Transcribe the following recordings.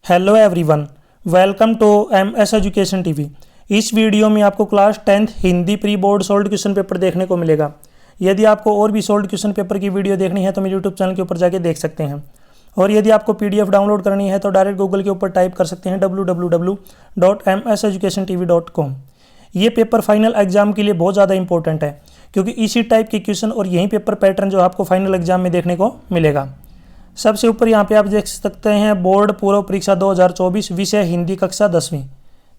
Hello everyone, welcome to MS education TV. इस video में आपको class 10th Hindi pre board solved question paper देखने को मिलेगा। यदि आपको और भी सोल्ड क्वेश्चन पेपर की वीडियो देखनी है तो मेरे यूट्यूब चैनल के ऊपर जाके देख सकते हैं। और यदि आपको पीडीएफ डाउनलोड करनी है तो डायरेक्ट गूगल के ऊपर टाइप कर सकते हैं www.mseducationtv.com। ये पेपर फाइनल एग्जाम के लिए बहुत ज़्यादा इंपॉर्टेंट है, क्योंकि इसी टाइप के क्वेश्चन और यही पेपर पैटर्न जो आपको फाइनल एग्जाम में देखने को मिलेगा। सबसे ऊपर यहाँ पे आप देख सकते हैं बोर्ड पूर्व परीक्षा 2024, विषय हिंदी कक्षा 10वीं,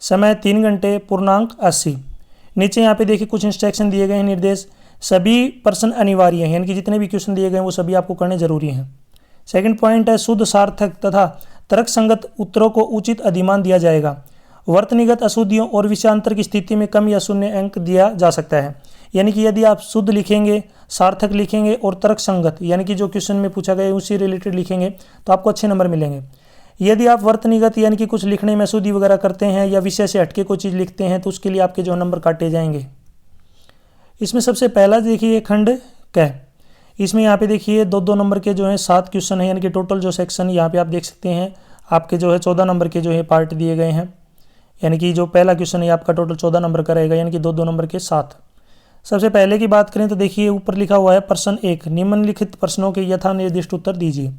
समय 3 घंटे, पूर्णांक 80। नीचे यहाँ पे देखिए कुछ इंस्ट्रक्शन दिए गए हैं, निर्देश। सभी प्रश्न अनिवार्य हैं, यानी कि जितने भी क्वेश्चन दिए गए हैं वो सभी आपको करने जरूरी हैं। सेकंड पॉइंट है शुद्ध, सार्थक तथा तर्कसंगत उत्तरों को उचित अधिमान दिया जाएगा। वर्तनीगत अशुद्धियों और विषयांतर की स्थिति में कम या शून्य अंक दिया जा सकता है। यानी कि यदि आप शुद्ध लिखेंगे, सार्थक लिखेंगे और तर्कसंगत यानी कि जो क्वेश्चन में पूछा गया है उसी रिलेटेड लिखेंगे तो आपको अच्छे नंबर मिलेंगे। यदि आप वर्तनीगत यानी कि कुछ लिखने में अशुद्धि वगैरह करते हैं या विषय से हटके कोई चीज़ लिखते हैं तो उसके लिए आपके जो नंबर काटे जाएंगे। इसमें सबसे पहला देखिए खंड क। इसमें यहाँ पे देखिए 2-2 नंबर के जो है 7 क्वेश्चन है, यानी कि टोटल जो सेक्शन यहाँ पे आप देख सकते हैं आपके जो है 14 नंबर के जो है पार्ट दिए गए हैं। यानी कि जो पहला क्वेश्चन है आपका टोटल 14 नंबर का रहेगा, यानी कि 2-2 नंबर के 7। सबसे पहले की बात करें तो देखिए ऊपर लिखा हुआ है प्रश्न 1, निम्नलिखित प्रश्नों के यथा निर्दिष्ट उत्तर दीजिए।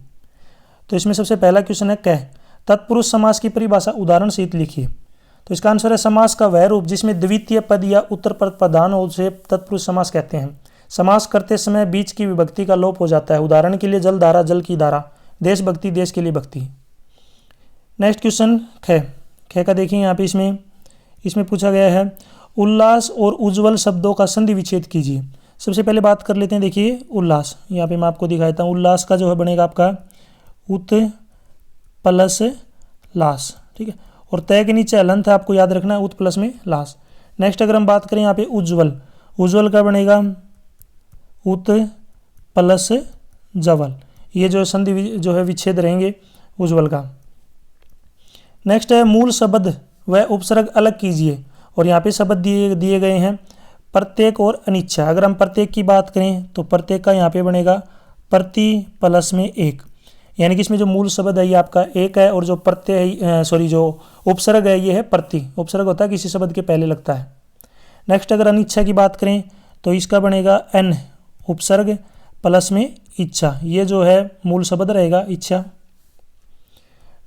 तो इसमें सबसे पहला क्वेश्चन है कह, तत्पुरुष समास की परिभाषा उदाहरण सहित लिखिए। तो इसका आंसर है समास का वह रूप जिसमें द्वितीय पद या उत्तर पद प्रधान हो उसे तत्पुरुष समास कहते हैं। समास करते समय बीच की विभक्ति का लोप हो जाता है। उदाहरण के लिए जल धारा, जल की धारा, देशभक्ति, देश के लिए भक्ति। नेक्स्ट क्वेश्चन ख का देखिए यहाँ पे इसमें पूछा गया है उल्लास और उज्जवल शब्दों का संधि विच्छेद कीजिए। सबसे पहले बात कर लेते हैं, देखिए उल्लास, यहाँ पे मैं आपको दिखाता हूँ। उल्लास का जो है बनेगा आपका उत प्लस लास, ठीक है। और तय के नीचे हलंत है, आपको याद रखना है, उत प्लस में लास। नेक्स्ट अगर हम बात करें यहाँ पे उज्जवल, उज्जवल का बनेगा उत प्लस जवल। ये जो संधि जो है विच्छेद रहेंगे उज्जवल का। नेक्स्ट है मूल शब्द व उपसर्ग अलग कीजिए। और यहाँ पे शब्द दिए गए हैं प्रत्येक और अनिच्छा। अगर हम प्रत्येक की बात करें तो प्रत्येक का यहाँ पे बनेगा प्रति प्लस में एक, यानी कि इसमें जो मूल शब्द है ये आपका एक है और जो प्रत्यय जो उपसर्ग है ये है प्रति। उपसर्ग होता है किसी शब्द के पहले लगता है। नेक्स्ट अगर अनिच्छा की बात करें तो इसका बनेगा अन उपसर्ग प्लस में इच्छा, ये जो है मूल शब्द रहेगा इच्छा।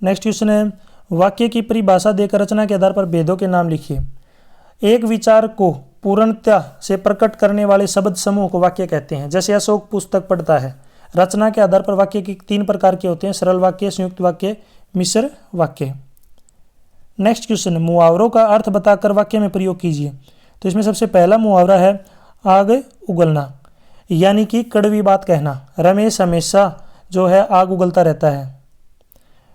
नेक्स्ट क्वेश्चन है वाक्य की परिभाषा देकर रचना के आधार पर भेदों के नाम लिखिए। एक विचार को पूर्णता से प्रकट करने वाले शब्द समूह को वाक्य कहते हैं। जैसे अशोक पुस्तक पढ़ता है। रचना के आधार पर वाक्य के 3 प्रकार के होते हैं, सरल वाक्य, संयुक्त वाक्य, मिश्र वाक्य। नेक्स्ट क्वेश्चन, मुहावरों का अर्थ बताकर वाक्य में प्रयोग कीजिए। तो इसमें सबसे पहला मुहावरा है आग उगलना, यानी कि कड़वी बात कहना। रमेश हमेशा जो है आग उगलता रहता है।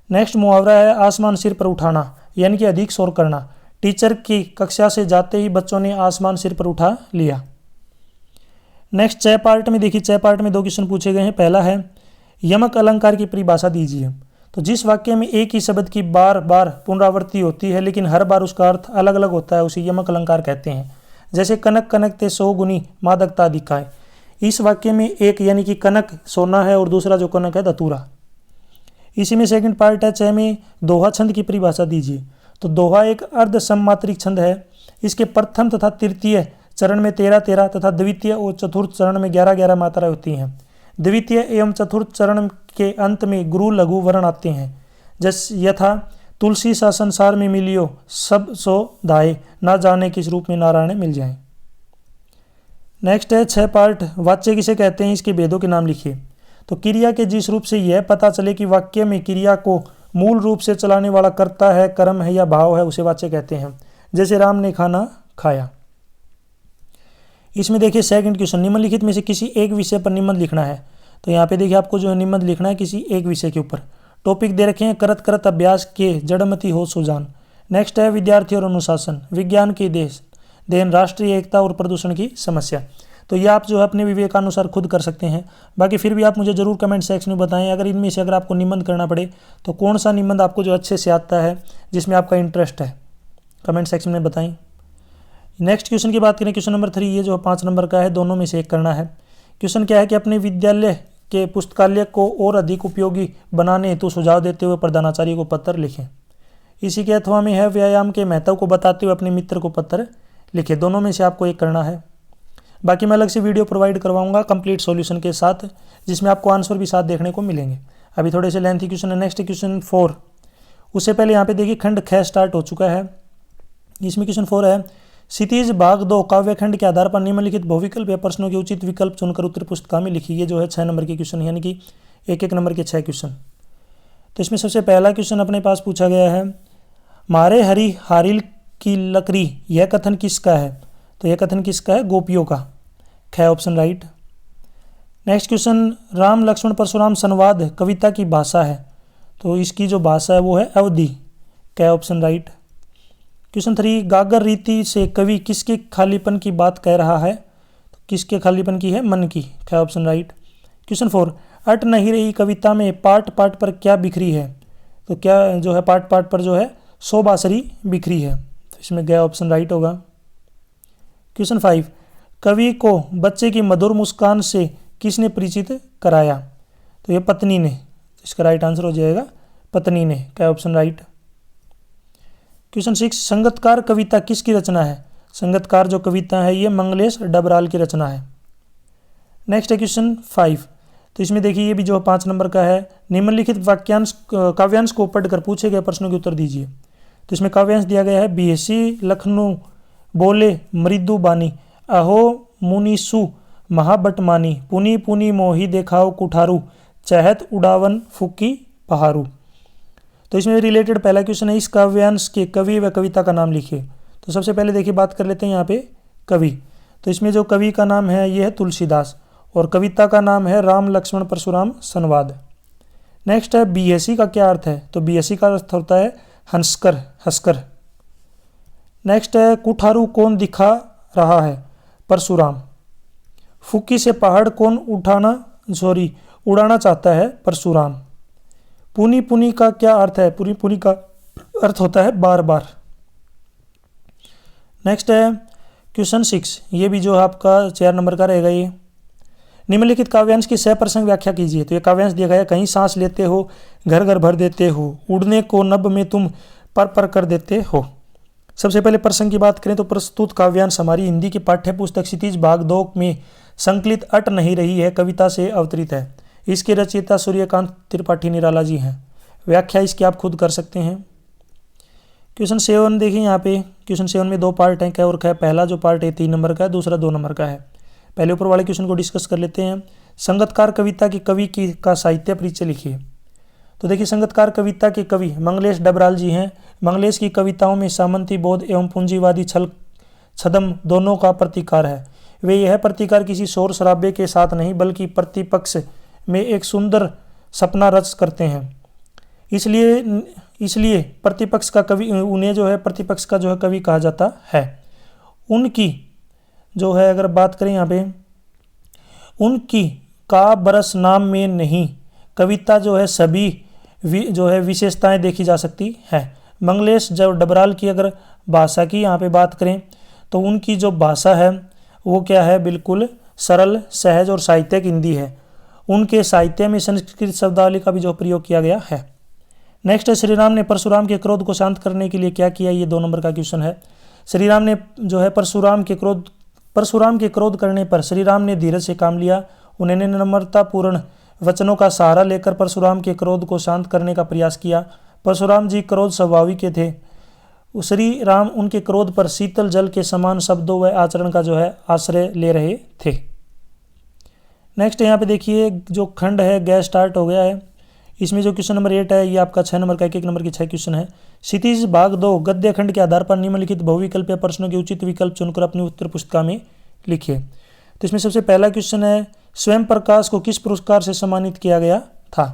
नेक्स्ट मुहावरा है आसमान सिर पर उठाना, यानी कि अधिक शोर करना। टीचर की कक्षा से जाते ही बच्चों ने आसमान सिर पर उठा लिया। नेक्स्ट च पार्ट में देखिए, च पार्ट में 2 क्वेश्चन पूछे गए हैं। पहला है यमक अलंकार की परिभाषा दीजिए। तो जिस वाक्य में एक ही शब्द की बार बार पुनरावृत्ति होती है लेकिन हर बार उसका अर्थ अलग अलग होता है उसे यमक अलंकार कहते हैं। जैसे कनक कनक ते 100 गुनी मादकता दिखाए। इस वाक्य में एक यानी कि कनक सोना है और दूसरा जो कनक है धतूरा। इसी में सेकंड पार्ट है च में दोहा छंद की परिभाषा दीजिए। तो दोहा एक अर्ध सममात्रिक छंद है। इसके प्रथम तथा तृतीय चरण में 13-13 तथा द्वितीय और चतुर्थ चरण में 11-11 मात्राएं होती हैं। द्वितीय एवं चतुर्थ चरण के अंत में गुरु लघु वर्ण आते हैं। जैसे यथा तुलसी सा संसार में मिलियो सब सो धाये, ना जाने किस रूप में नारायण मिल जाए। नेक्स्ट है 6 पार्ट, वाच्य किसे कहते हैं, इसके भेदों के नाम लिखिए। तो क्रिया के जिस रूप से यह पता चले कि वाक्य में क्रिया को मूल रूप से चलाने वाला कर्ता है, कर्म है या भाव है, उसे वाच्य कहते हैं। जैसे राम ने खाना खाया। इसमें देखिए सेकंड क्वेश्चन, निम्नलिखित में से किसी एक विषय पर निबंध लिखना है। तो यहाँ पे देखिए आपको जो है निबंध लिखना है किसी एक विषय के ऊपर। टॉपिक दे रखे हैं करत करत अभ्यास के जड़मती हो सुजान। नेक्स्ट है विद्यार्थी और अनुशासन, विज्ञान की देन, राष्ट्रीय एकता और प्रदूषण की समस्या। तो ये आप जो है अपने विवेकानुसार खुद कर सकते हैं। बाकी फिर भी आप मुझे जरूर कमेंट सेक्शन में बताएं अगर इनमें से अगर आपको निबंध करना पड़े तो कौन सा निबंध आपको जो अच्छे से आता है, जिसमें आपका इंटरेस्ट है, कमेंट सेक्शन में बताएं। नेक्स्ट क्वेश्चन की बात करें, क्वेश्चन नंबर 3, ये जो 5 नंबर का है, दोनों में से एक करना है। क्वेश्चन क्या है कि अपने विद्यालय के पुस्तकालय को और अधिक उपयोगी बनाने हेतु सुझाव देते हुए प्रधानाचार्य को पत्र लिखें। इसी के अथवा में है व्यायाम के महत्व को बताते हुए अपने मित्र को पत्र लिखें। दोनों में से आपको एक करना है। बाकी मैं अलग से वीडियो प्रोवाइड करवाऊंगा कंप्लीट सॉल्यूशन के साथ, जिसमें आपको आंसर भी साथ देखने को मिलेंगे। अभी थोड़े से लेंथी क्वेश्चन है। Next question 4। उससे पहले यहाँ पे देखिए खंड ख स्टार्ट हो चुका है। इसमें क्वेश्चन 4 है, क्षितिज भाग 2 काव्य खंड के आधार पर निम्नलिखित बहुविकल्प या प्रश्नों के उचित विकल्प चुनकर उत्तर पुस्तिका में लिखिए। ये जो है 6 नंबर के क्वेश्चन, यानी कि एक नंबर के 6 क्वेश्चन। तो इसमें सबसे पहला क्वेश्चन अपने पास पूछा गया है, मारे हरी हारिल की लकड़ी, यह कथन किसका है? तो यह कथन किसका है? गोपियों का। ख option right. Next question, Ram Lakshman Parshuram संवाद कविता की भाषा है, तो इसकी जो भाषा है वो है अवधी। क ऑप्शन राइट। क्वेश्चन 3, गागर रीति से कवि किसके खालीपन की बात कह रहा है? तो किसके खालीपन की है? मन की। ख ऑप्शन राइट। क्वेश्चन 4, अट नहीं रही कविता में पाट पाट पर क्या बिखरी है? तो क्या जो है पाट पाट पर जो है 100 बांसुरी बिखरी है, तो इसमें ग ऑप्शन राइट होगा। क्वेश्चन 5, कवि को बच्चे की मधुर मुस्कान से किसने परिचित कराया? तो यह पत्नी ने। इसका राइट आंसर हो जाएगा पत्नी ने। क्या ऑप्शन राइट। क्वेश्चन 6, संगतकार कविता किसकी रचना है? संगतकार जो कविता है ये मंगलेश डबराल की रचना है। नेक्स्ट है क्वेश्चन 5। तो इसमें देखिए ये भी जो 5 नंबर का है, निम्नलिखित वाक्यांश काव्यांश को पढ़कर पूछे गए प्रश्नों के उत्तर दीजिए। तो इसमें काव्यांश दिया गया है, बीएसी लखनऊ बोले मृदु बानी, अहो मुनीसु महाबटमानी, पुनी पुनी मोही देखाओ कुठारू, चहत उड़ावन फुकी पहारू। तो इसमें रिलेटेड पहला क्वेश्चन है, इस काव्यांश के कवि व कविता का नाम लिखिए। तो सबसे पहले देखिए बात कर लेते हैं यहाँ पे कवि। तो इसमें जो कवि का नाम है ये है तुलसीदास, और कविता का नाम है राम लक्ष्मण परशुराम संवाद। नेक्स्ट है बीएसी का क्या अर्थ है? तो बीएसी का अर्थ होता है हंसकर, हंसकर। नेक्स्ट है कुठारू कौन दिखा रहा है? परशुराम। फुकी से पहाड़ कौन उड़ाना चाहता है? परशुराम। पुनी पुनी का क्या अर्थ है? पुनी पुनी का अर्थ होता है बार बार। नेक्स्ट है क्वेश्चन 6, ये भी जो आपका 4 नंबर का रहेगा। ये निम्नलिखित काव्यांश की सप्रसंग व्याख्या कीजिए। तो ये काव्यांश दिया गया, कहीं सांस लेते हो घर घर भर देते हो, उड़ने को नभ में तुम पर कर देते हो। सबसे पहले प्रसंग की बात करें तो प्रस्तुत काव्यांश हमारी हिंदी की पाठ्य पुस्तक क्षितिज भाग 2 में संकलित अट नहीं रही है कविता से अवतरित है। इसके रचयिता सूर्यकांत त्रिपाठी निराला जी हैं। व्याख्या इसकी आप खुद कर सकते हैं। क्वेश्चन 7 देखिए यहाँ पे, क्वेश्चन 7 में 2 पार्ट हैं, क और ख। पहला जो पार्ट है 3 नंबर का है, दूसरा 2 नंबर का है। पहले ऊपर वाले क्वेश्चन को डिस्कस कर लेते हैं। संगतकार कविता के कवि की का साहित्य परिचय लिखिए। तो देखिए संगतकार कविता के कवि मंगलेश डबराल जी हैं। मंगलेश की कविताओं में सामंती बोध एवं पूंजीवादी छल छदम दोनों का प्रतिकार है। वे यह प्रतिकार किसी शोर शराबे के साथ नहीं बल्कि प्रतिपक्ष में एक सुंदर सपना रच करते हैं। इसलिए प्रतिपक्ष का कवि, उन्हें जो है प्रतिपक्ष का जो है कवि कहा जाता है। उनकी जो है अगर बात करें यहाँ पे, उनकी का बरस नाम में नहीं कविता जो है सभी जो है विशेषताएं देखी जा सकती है। मंगलेश जब डबराल की अगर भाषा की यहाँ पे बात करें तो उनकी जो भाषा है वो क्या है? बिल्कुल सरल, सहज और साहित्यिक हिंदी है। उनके साहित्य में संस्कृत शब्दावली का भी जो प्रयोग किया गया है। नेक्स्ट है, श्री राम ने परशुराम के क्रोध को शांत करने के लिए क्या किया? ये 2 नंबर का क्वेश्चन है। श्री राम ने जो है परशुराम के क्रोध करने पर श्री राम ने धीरज से काम लिया। उन्होंने नम्रतापूर्ण वचनों का सहारा लेकर परशुराम के क्रोध को शांत करने का प्रयास किया। परशुराम जी क्रोध स्वभावी के थे। श्री राम उनके क्रोध पर शीतल जल के समान शब्दों व आचरण का जो है आश्रय ले रहे थे। नेक्स्ट यहाँ पे देखिए जो खंड है गैस स्टार्ट हो गया है। इसमें जो क्वेश्चन नंबर 8 है ये आपका 6 नंबर का, 1 नंबर के 6 क्वेश्चन है। क्षितिज भाग 2 गद्य खंड के आधार पर निम्नलिखित बहुविकल्प या प्रश्नों के उचित विकल्प चुनकर अपनी उत्तर पुस्तिका में लिखिए। तो इसमें सबसे पहला क्वेश्चन है, स्वयं प्रकाश को किस पुरस्कार से सम्मानित किया गया था?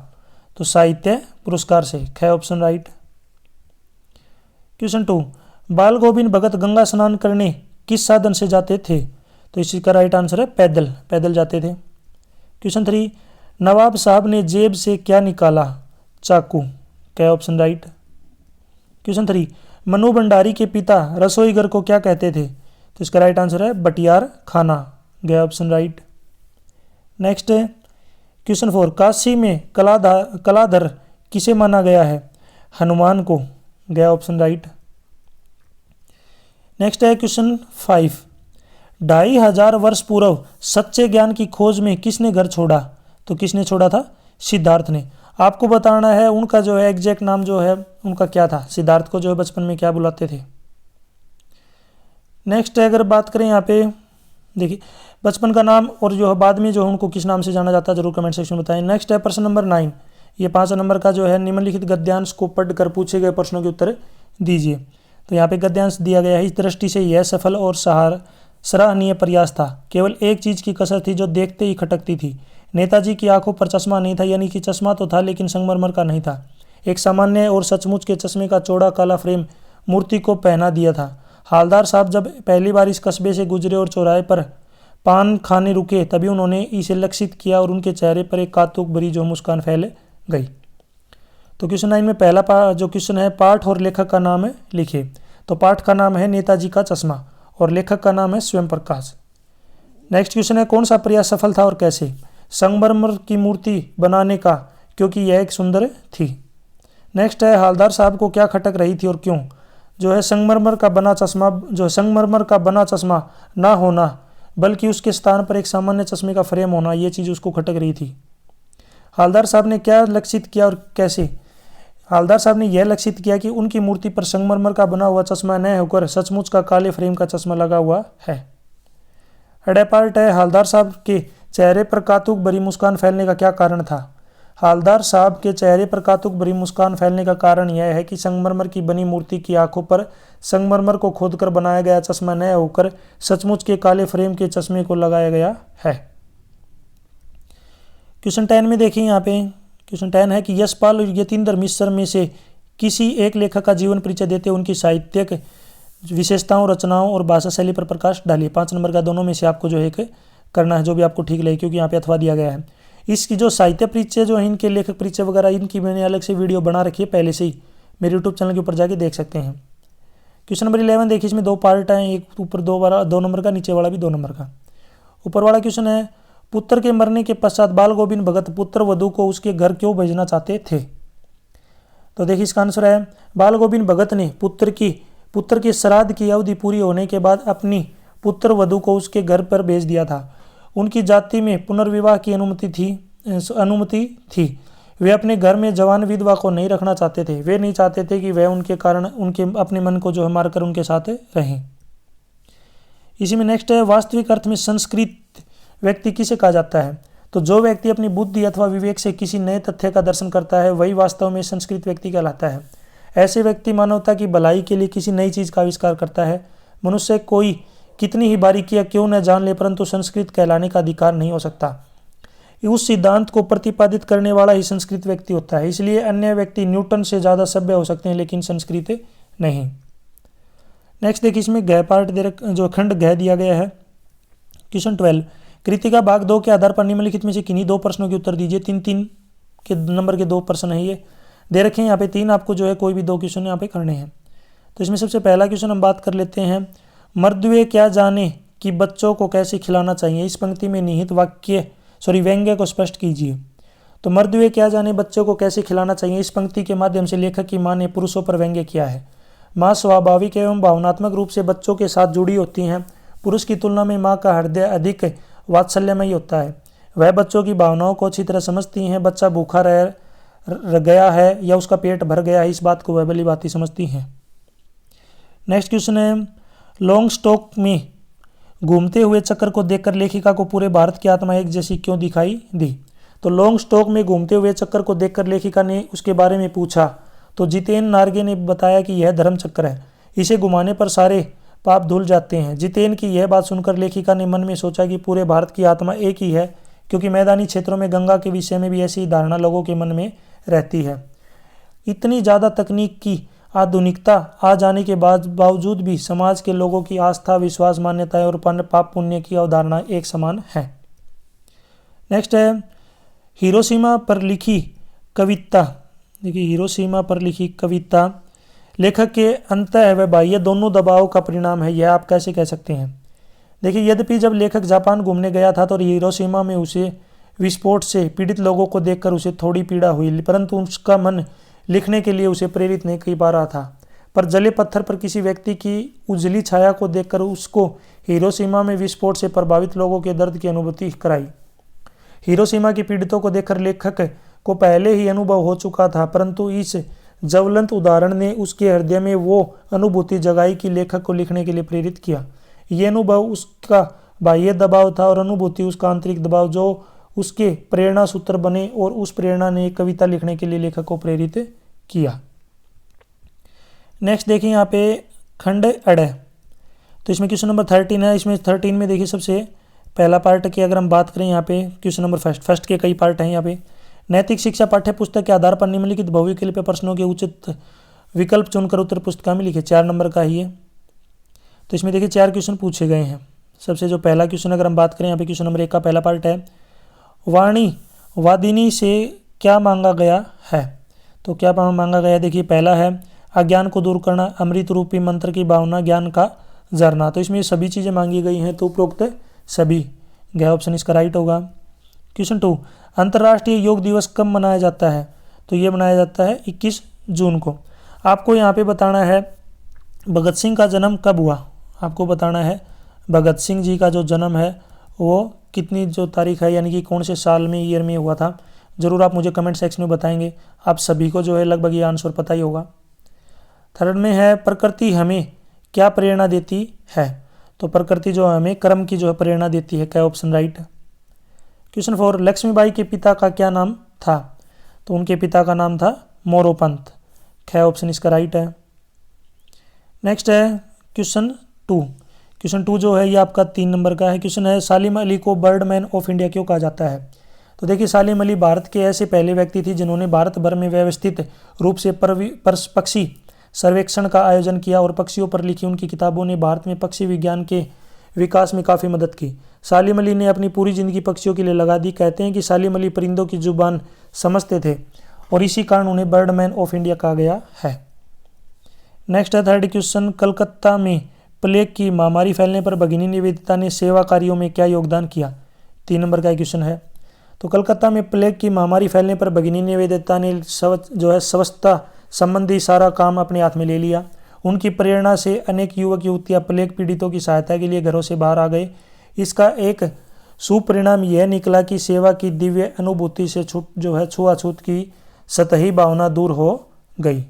तो साहित्य पुरस्कार से। ख ऑप्शन राइट। क्वेश्चन 2, बाल गोविंद भगत गंगा स्नान करने किस साधन से जाते थे? तो इसी का राइट आंसर है पैदल, पैदल जाते थे। क्वेश्चन 3, नवाब साहब ने जेब से क्या निकाला? चाकू। क्या option right. Question 3, Manu Bhandari के पिता रसोईघर को क्या कहते थे? तो इसका राइट आंसर है बटियार खाना। गया ऑप्शन राइट। नेक्स्ट है, क्वेश्चन 4, काशी में कलाधर किसे माना गया है? हनुमान को। गया ऑप्शन राइट। नेक्स्ट है क्वेश्चन 5, 2500 वर्ष पूर्व सच्चे ज्ञान की खोज में किसने घर छोड़ा? तो किसने छोड़ा था? सिद्धार्थ ने। आपको बताना है उनका जो है एग्जैक्ट नाम जो है उनका क्या था। सिद्धार्थ को जो है बचपन में क्या बुलाते थे? नेक्स्ट है अगर बात करें यहाँ पे, देखिए बचपन का नाम और जो है बाद में जो है उनको किस नाम से जाना जाता है जरूर कमेंट सेक्शन में बताएं। नेक्स्ट है प्रश्न नंबर 9, ये 5 नंबर का जो है निम्नलिखित गद्यांश को पढ़कर पूछे गए प्रश्नों के उत्तर दीजिए। तो यहाँ पे गद्यांश दिया गया है, इस दृष्टि से यह सफल और सराहनीय प्रयास था। केवल एक चीज की कसर थी जो देखते ही खटकती थी। नेताजी की आंखों पर चश्मा नहीं था, यानी कि चश्मा तो था लेकिन संगमरमर का नहीं था। एक सामान्य और सचमुच के चश्मे का चौड़ा काला फ्रेम मूर्ति को पहना दिया था। हालदार साहब जब पहली बार इस कस्बे से गुजरे और चौराहे पर पान खाने रुके तभी उन्होंने इसे लक्षित किया और उनके चेहरे पर एक कौतुक भरी जो मुस्कान फैल गई। तो क्वेश्चन 9 में पहला जो क्वेश्चन है, पाठ और लेखक का नाम है लिखिए। तो पाठ का नाम है नेताजी का चश्मा और लेखक का नाम है स्वयं प्रकाश। नेक्स्ट क्वेश्चन है, कौन सा प्रयास सफल था और कैसे? संगमरमर की मूर्ति बनाने का, क्योंकि यह एक सुंदर थी। नेक्स्ट है, हालदार साहब को क्या खटक रही थी और क्यों? जो है संगमरमर का बना चश्मा ना होना बल्कि उसके स्थान पर एक सामान्य चश्मे का फ्रेम होना, ये चीज़ उसको खटक रही थी। हालदार साहब ने क्या लक्षित किया और कैसे? हालदार साहब ने यह लक्षित किया कि उनकी मूर्ति पर संगमरमर का बना हुआ चश्मा न होकर सचमुच का काले फ्रेम का चश्मा लगा हुआ है। अड़े पार्ट है, हालदार साहब के चेहरे पर कौतुक भरी मुस्कान फैलने का क्या कारण था? हालदार साहब के चेहरे पर कौतुक भरी मुस्कान फैलने का कारण यह है कि संगमरमर की बनी मूर्ति की आंखों पर संगमरमर को खोदकर बनाया गया चश्मा न होकर सचमुच के काले फ्रेम के चश्मे को लगाया गया है। क्वेश्चन 10 में देखिए, यहाँ पे क्वेश्चन 10 है कि यशपाल और यतीन्द्र मिश्र में से किसी एक लेखक का जीवन परिचय देते उनकी साहित्यिक विशेषताओं, रचनाओं और भाषा शैली पर प्रकाश डालिए। 5 नंबर का दोनों में से आपको जो है करना है, जो भी आपको ठीक लगे, क्योंकि यहाँ पे अथवा दिया गया है। इसकी जो साहित्य परिचय जो है इनके लेखक परिचय वगैरह इनकी मैंने अलग से वीडियो बना रखी है पहले से ही, मेरे यूट्यूब चैनल के ऊपर जाके देख सकते हैं। क्वेश्चन नंबर 11 देखिए, इसमें 2 पार्ट हैं, एक ऊपर 2 नंबर का, नीचे वाला भी 2 नंबर का। ऊपर वाला क्वेश्चन है, पुत्र के मरने के पश्चात बाल गोविंद भगत पुत्र वधू को उसके घर क्यों भेजना चाहते थे? तो देखिए इसका आंसर है, बाल गोविंद भगत ने पुत्र के श्राद्ध की अवधि पूरी होने के बाद अपनी पुत्र वधू को उसके घर पर भेज दिया था। उनकी जाति में पुनर्विवाह की अनुमति थी। वे अपने घर में जवान विधवा को नहीं रखना चाहते थे। वे नहीं चाहते थे कि वह उनके कारण उनके अपने मन को जो है मारकर उनके साथ रहें। इसी में नेक्स्ट है, वास्तविक अर्थ में संस्कृत व्यक्ति किसे कहा जाता है? तो जो व्यक्ति अपनी बुद्धि अथवा विवेक से किसी नए तथ्य का दर्शन करता है वही वास्तव में संस्कृत व्यक्ति कहलाता है। ऐसे व्यक्ति मानवता की भलाई के लिए किसी नई चीज का आविष्कार करता है। मनुष्य कोई कितनी ही बारीकियां क्यों न जान ले, परंतु संस्कृत कहलाने का अधिकार नहीं हो सकता। उस सिद्धांत को प्रतिपादित करने वाला ही संस्कृत व्यक्ति होता है। इसलिए अन्य व्यक्ति न्यूटन से ज़्यादा सभ्य हो सकते हैं लेकिन संस्कृत नहीं। नेक्स्ट देखिए, इसमें गह पार्ट जो खंड गह दिया गया है। क्वेश्चन 12, कृतिका भाग 2 के आधार पर निम्नलिखित में से किन्हीं 2 प्रश्नों के उत्तर दीजिए। 3-3 के नंबर के 2 प्रश्न है ये दे रखे हैं यहाँ पे 3, आपको जो है कोई भी 2 क्वेश्चन यहाँ पे करने हैं। तो इसमें सबसे पहला क्वेश्चन हम बात कर लेते हैं, मर्दवे क्या जाने कि बच्चों को कैसे खिलाना चाहिए? इस पंक्ति में निहित व्यंग्य को स्पष्ट कीजिए। तो मर्दवे क्या जाने बच्चों को कैसे खिलाना चाहिए, इस पंक्ति के माध्यम से लेखक की माँ ने पुरुषों पर व्यंग्य किया है। माँ स्वाभाविक एवं भावनात्मक रूप से बच्चों के साथ जुड़ी होती हैं। पुरुष की तुलना में माँ का हृदय अधिक वात्सल्यमयी होता है। वह बच्चों की भावनाओं को अच्छी तरह समझती हैं। बच्चा भूखा रह गया है या उसका पेट भर गया है, इस बात को वह भली भांति समझती हैं। नेक्स्ट क्वेश्चन है, लॉन्ग स्टॉक में घूमते हुए चक्कर को देखकर लेखिका को पूरे भारत की आत्मा एक जैसी क्यों दिखाई दी? तो लॉन्ग स्टॉक में घूमते हुए चक्कर को देखकर लेखिका ने उसके बारे में पूछा तो जितेन नार्गे ने बताया कि यह धर्म चक्कर है, इसे घुमाने पर सारे पाप धुल जाते हैं। जितेन की यह बात सुनकर लेखिका ने मन में सोचा कि पूरे भारत की आत्मा एक ही है, क्योंकि मैदानी क्षेत्रों में गंगा के विषय में भी ऐसी धारणा लोगों के मन में रहती है। इतनी ज़्यादा तकनीक की आधुनिकता आ जाने के बावजूद भी समाज के लोगों की आस्था, विश्वास, मान्यताएं और पाप पुण्य की अवधारणा एक समान है। नेक्स्ट है, हिरोशिमा पर लिखी कविता। देखिए, हिरोशिमा पर लिखी कविता लेखक के अंतः व बाह्य दोनों दबाव का परिणाम है, यह आप कैसे कह सकते हैं? देखिए, यद्यपि जब लेखक जापान घूमने गया था तो हिरोशिमा में उसे विस्फोट से पीड़ित लोगों को देखकर उसे थोड़ी पीड़ा हुई, परंतु उसका मन लिखने के लिए उसे प्रेरित नहीं कर पा रहा था। पर जले पत्थर पर किसी व्यक्ति की उजली छाया को देखकर उसको हिरोशिमा में विस्फोट से प्रभावित लोगों के दर्द की अनुभूति कराई। हिरोशिमा के पीड़ितों को देखकर लेखक को पहले ही अनुभव हो चुका था, परंतु इस ज्वलंत उदाहरण ने उसके हृदय में वो अनुभूति जगाई कि लेखक को लिखने के लिए प्रेरित किया। ये अनुभव उसका बाह्य दबाव था और अनुभूति उसका आंतरिक दबाव, जो उसके प्रेरणा सूत्र बने, और उस प्रेरणा ने कविता लिखने के लिए लेखक को प्रेरित किया। नेक्स्ट देखिए यहाँ पे खंड अड़, तो इसमें क्वेश्चन नंबर 13 है। इसमें 13 में देखिए सबसे पहला पार्ट की अगर हम बात करें यहाँ पे क्वेश्चन नंबर फर्स्ट के कई पार्ट हैं यहाँ पे। नैतिक शिक्षा पाठ्य पुस्तक के आधार पर निम्नलिखित बहुविकल्प पे प्रश्नों के उचित विकल्प चुनकर उत्तर पुस्तिका में लिखे। 4 नंबर का ही है, तो इसमें देखिए 4 क्वेश्चन पूछे गए हैं। सबसे जो पहला क्वेश्चन अगर हम बात करें यहाँ पे क्वेश्चन नंबर 1 का पहला पार्ट है, वादिनी से क्या मांगा गया है। तो क्या मांगा गया, देखिए पहला है अज्ञान को दूर करना, अमृत रूपी मंत्र की भावना, ज्ञान का झरना। तो इसमें सभी चीज़ें मांगी गई हैं, तो उपरोक्त सभी गया ऑप्शन इसका राइट होगा। क्वेश्चन 2, अंतर्राष्ट्रीय योग दिवस कब मनाया जाता है। तो ये मनाया जाता है 21 जून को। आपको यहाँ पे बताना है भगत सिंह का जन्म कब हुआ। आपको बताना है भगत सिंह जी का जो जन्म है वो कितनी जो तारीख है, यानी कि कौन से साल में, ईयर में हुआ था। ज़रूर आप मुझे कमेंट सेक्शन में बताएंगे। आप सभी को जो है लगभग ये आंसर पता ही होगा। थर्ड में है प्रकृति हमें क्या प्रेरणा देती है। तो प्रकृति जो हमें कर्म की जो है प्रेरणा देती है, क्या ऑप्शन राइट। क्वेश्चन 4, लक्ष्मीबाई के पिता का क्या नाम था। तो उनके पिता का नाम था मोरोपंत, क्या ऑप्शन इसका राइट है। नेक्स्ट है क्वेश्चन 2। क्वेश्चन 2 जो है ये आपका 3 नंबर का है। क्वेश्चन है सालिम अली को बर्डमैन ऑफ इंडिया क्यों कहा जाता है। तो देखिए सालिम अली भारत के ऐसे पहले व्यक्ति थे जिन्होंने भारत भर में व्यवस्थित रूप से पक्षी सर्वेक्षण का आयोजन किया, और पक्षियों पर लिखी उनकी किताबों ने भारत में पक्षी विज्ञान के विकास में काफ़ी मदद की। सालिम अली ने अपनी पूरी ज़िंदगी पक्षियों के लिए लगा दी। कहते हैं कि सालिम अली परिंदों की जुबान समझते थे और इसी कारण उन्हें बर्डमैन ऑफ इंडिया कहा गया है। नेक्स्ट है थर्ड क्वेश्चन, कलकत्ता में प्लेग की महामारी फैलने पर भगिनी निवेदिता ने सेवा कार्यों में क्या योगदान किया। 3 नंबर का क्वेश्चन है। तो कलकत्ता में प्लेग की महामारी फैलने पर भगिनी निवेदिता ने स्वच्छता संबंधी सारा काम अपने हाथ में ले लिया। उनकी प्रेरणा से अनेक युवक युवतियां प्लेग पीड़ितों की सहायता के लिए घरों से बाहर आ गए। इसका एक शुभ परिणाम यह निकला कि सेवा की दिव्य अनुभूति से छुआछूत की सतही भावना दूर हो गई।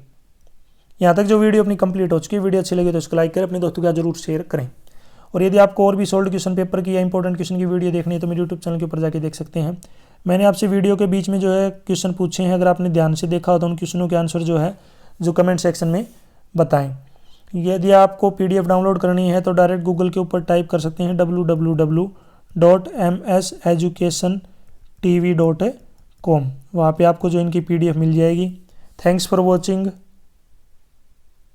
यहाँ तक जो वीडियो अपनी कंप्लीट हो चुकी है। वीडियो अच्छी लगी तो इसको लाइक करें, अपने दोस्तों के साथ जरूर शेयर करें। और यदि आपको और भी सोल्ड क्वेश्चन पेपर की या इंपॉर्टेंट क्वेश्चन की वीडियो देखनी है तो मेरे यूट्यूब चैनल के ऊपर जाके देख सकते हैं। मैंने आपसे वीडियो के बीच में जो है क्वेश्चन पूछे हैं, अगर आपने ध्यान से देखा हो तो उन क्वेश्चनों के आंसर जो है जो कमेंट सेक्शन में बताएं। यदि आपको PDF डाउनलोड करनी है तो डायरेक्ट गूगल के ऊपर टाइप कर सकते हैं www.mseducationtv.com। वहाँ पे आपको जो इनकी PDF मिल जाएगी। Thanks for watching.